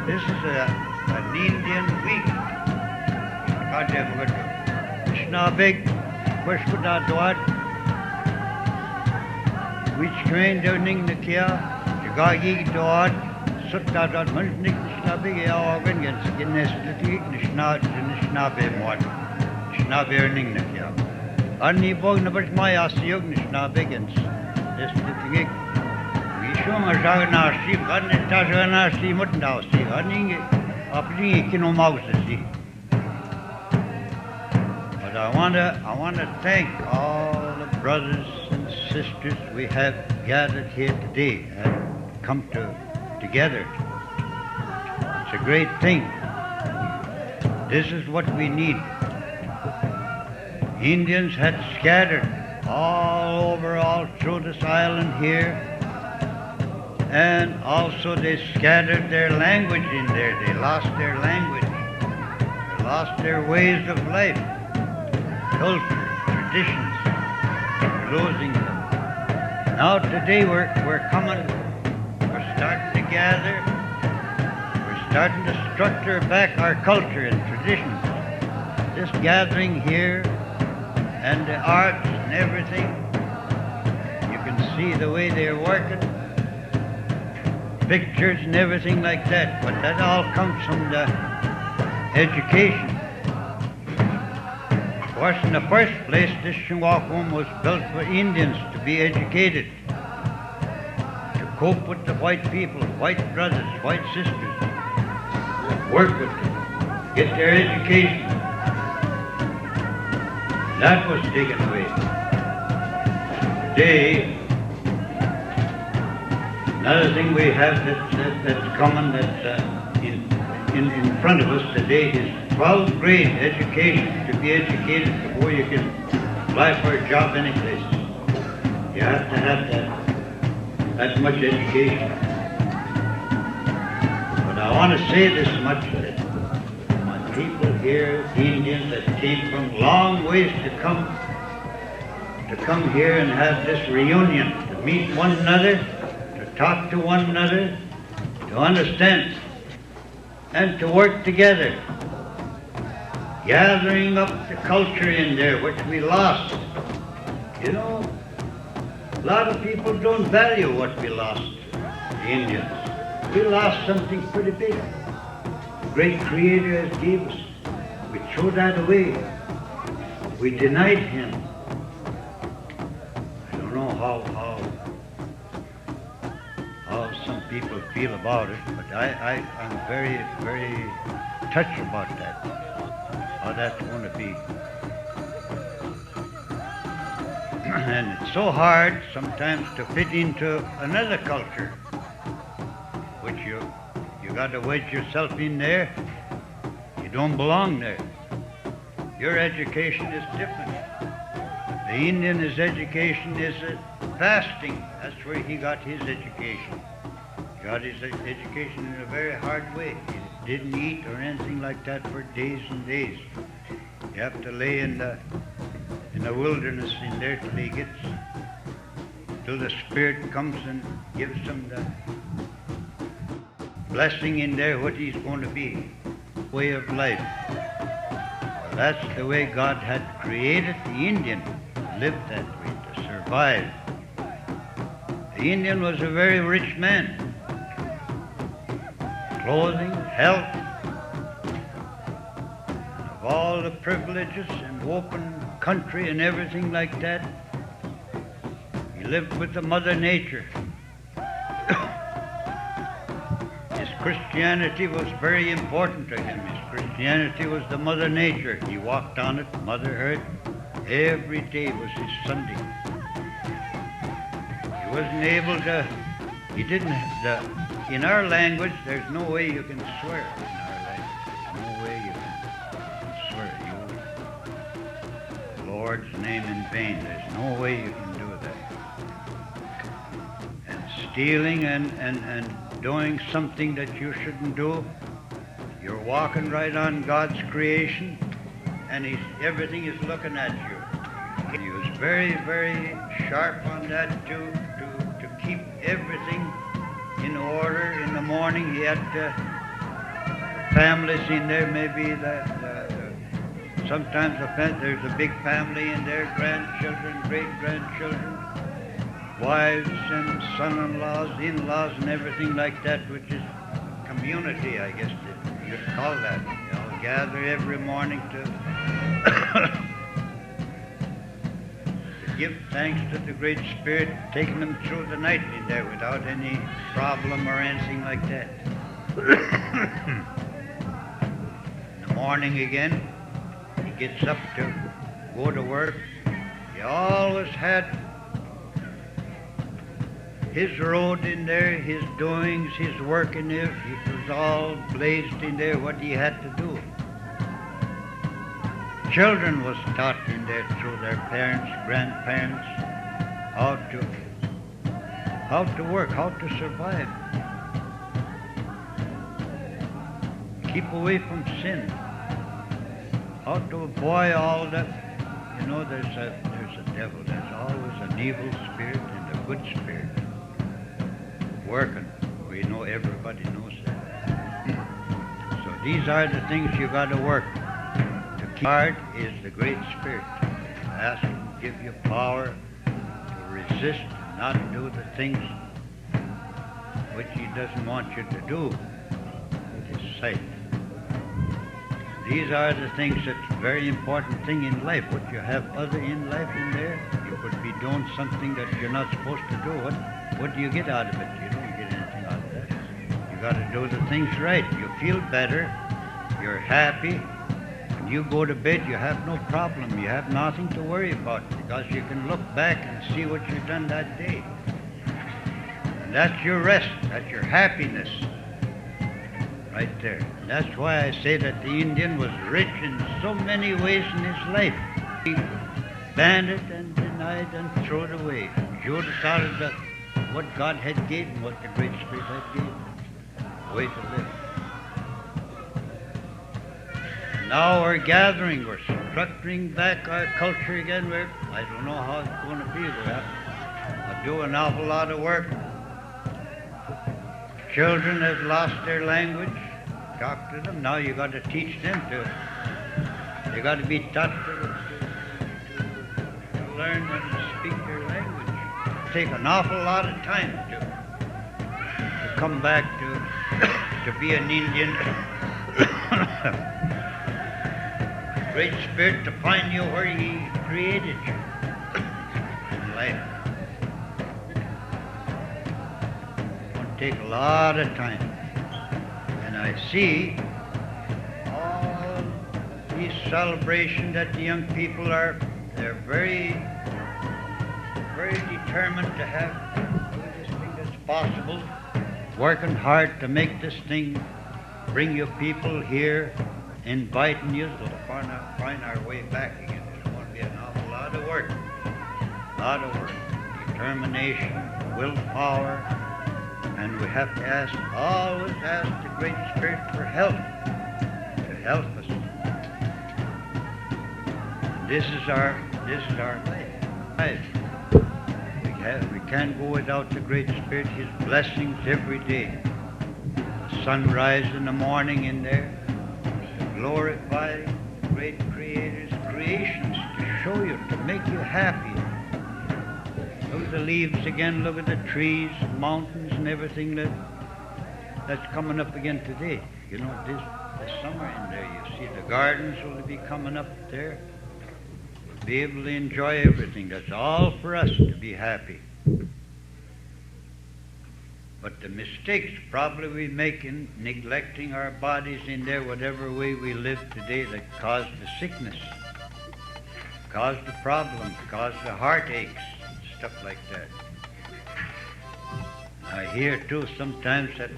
This is an Indian week. Snabig, Westwood, which train doing the Kia, Jagagi Dodd, Sutta dot Munchnik, Snabig, organ against Guinness, the Snabe mod, Snabe earning the Kia. Arni Bog never my Asiog, Snabigans, this the thing. We show my Jaganasi, Garnet Tajanasi, Mutnasi, Arning, Upping Kinomausi. I want to thank all the brothers and sisters we have gathered here today and come together. It's a great thing. This is what we need. Indians had scattered all over, all through this island here, and also they scattered their language in there. They lost their language. They lost their ways of life. Culture, traditions, losing them. Now today we're coming, we're starting to gather, we're starting to structure back our culture and traditions. This gathering here and the arts and everything, you can see the way they're working, pictures and everything like that, but that all comes from the education. Of course, in the first place, this Shingwauk home was built for Indians to be educated, to cope with the white people, white brothers, white sisters, work with them, get their education. That was taken away. Today, another thing we have that's coming that's in front of us today is 12th grade education, to be educated before you can apply for a job anyplace. You have to have that much education. But I want to say this much, that my people here, Indians that came from long ways to come here and have this reunion, to meet one another, to talk to one another, to understand, and to work together. Gathering up the culture in there, which we lost. You know, a lot of people don't value what we lost, the Indians. We lost something pretty big. The great Creator has gave us. We threw that away. We denied Him. I don't know how some people feel about it, but I'm very, very touched about that. How that's going to be. And it's so hard sometimes to fit into another culture, which you got to wedge yourself in there. You don't belong there. Your education is different. The Indian's education is fasting. That's where he got his education. He got his education in a very hard way. He didn't eat or anything like that for days and days. You have to lay in the wilderness in there till the Spirit comes and gives him the blessing in there, what he's going to be, way of life. Well, that's the way God had created the Indian, to live that way, to survive. The Indian was a very rich man. Clothing, health, of all the privileges and open country and everything like that. He lived with the Mother Nature. His Christianity was very important to him. His Christianity was the Mother Nature. He walked on it, Mother Earth. Every day was his Sunday. He wasn't able to, he didn't, in our language, there's no way you can swear in our language. There's no way you can swear. The Lord's name in vain. There's no way you can do that. And stealing and doing something that you shouldn't do, you're walking right on God's creation, and everything is looking at you. He was very, very sharp on that too, to keep everything in order. In the morning he had families in there, maybe sometimes there's a big family in there, grandchildren, great-grandchildren, wives and son-in-laws, in-laws and everything like that, which is community, I guess you'd call that. They all gather every morning to give thanks to the Great Spirit, taking them through the night in there without any problem or anything like that. In the morning again, he gets up to go to work. He always had his road in there, his doings, his work in there. It was all blazed in there what he had to do. Children was taught in there through their parents, grandparents, how to work, how to survive. Keep away from sin. How to avoid all that. You know, there's a devil. There's always an evil spirit and a good spirit working. We know, everybody knows that. So these are the things you got to work. Hard is the Great Spirit. Ask Him to give you power to resist, not do the things which He doesn't want you to do with His sight. These are the things that's a very important thing in life. What you have other in life in there, you could be doing something that you're not supposed to do. What do you get out of it? You don't get anything out of that. You got to do the things right. You feel better. You're happy. You go to bed, you have no problem. You have nothing to worry about because you can look back and see what you've done that day. And that's your rest. That's your happiness right there. And that's why I say that the Indian was rich in so many ways in his life. He banned it and denied and threw it away. You would have thought of what God had given him, what the Great Spirit had given him. Way to live. Now we're gathering, we're structuring back our culture again. I don't know how it's going to be. We're doing an awful lot of work. Children have lost their language. Talk to them. Now you got to teach them they got to be taught to learn and to speak their language. It'll take an awful lot of time to come back to be an Indian. Great Spirit to find you where He created you in life. It will take a lot of time. And I see all these celebrations that the young people they're very, very determined to do this thing that's possible, working hard to make this thing bring you people here, inviting you to find our way back again. There's going to be an awful lot of work. Determination, willpower, and we have to always ask the Great Spirit for help, to help us. This is our life. We can't go without the Great Spirit, His blessings every day. The sunrise in the morning in there, glorify the great Creator's creations to show you, to make you happy. Look at the leaves again, look at the trees, mountains and everything that's coming up again today. You know, this summer in there, you see the gardens will be coming up there. We'll be able to enjoy everything. That's all for us to be happy. But the mistakes probably we make in neglecting our bodies in there, whatever way we live today, that cause the sickness, cause the problems, cause the heartaches, stuff like that. I hear too sometimes that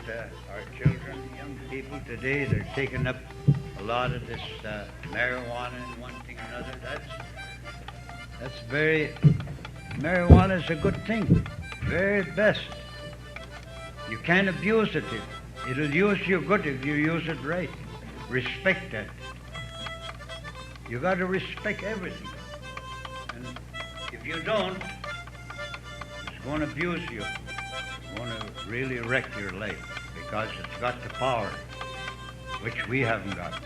our children, young people today, they're taking up a lot of this marijuana and one thing or another. Marijuana is a good thing, very best. You can't abuse it. It'll use you good if you use it right. Respect that. You got to respect everything. And you don't, it's going to abuse you. It's going to really wreck your life because it's got the power, which we haven't got.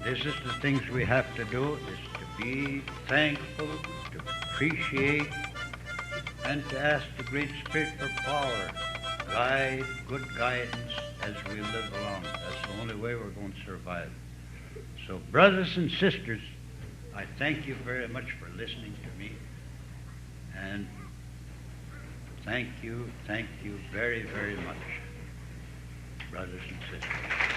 This is the things we have to do, is to be thankful, to appreciate, and to ask the Great Spirit for power, guide, good guidance as we live along. That's the only way we're going to survive. So, brothers and sisters, I thank you very much for listening to me. And thank you very, very much, brothers and sisters.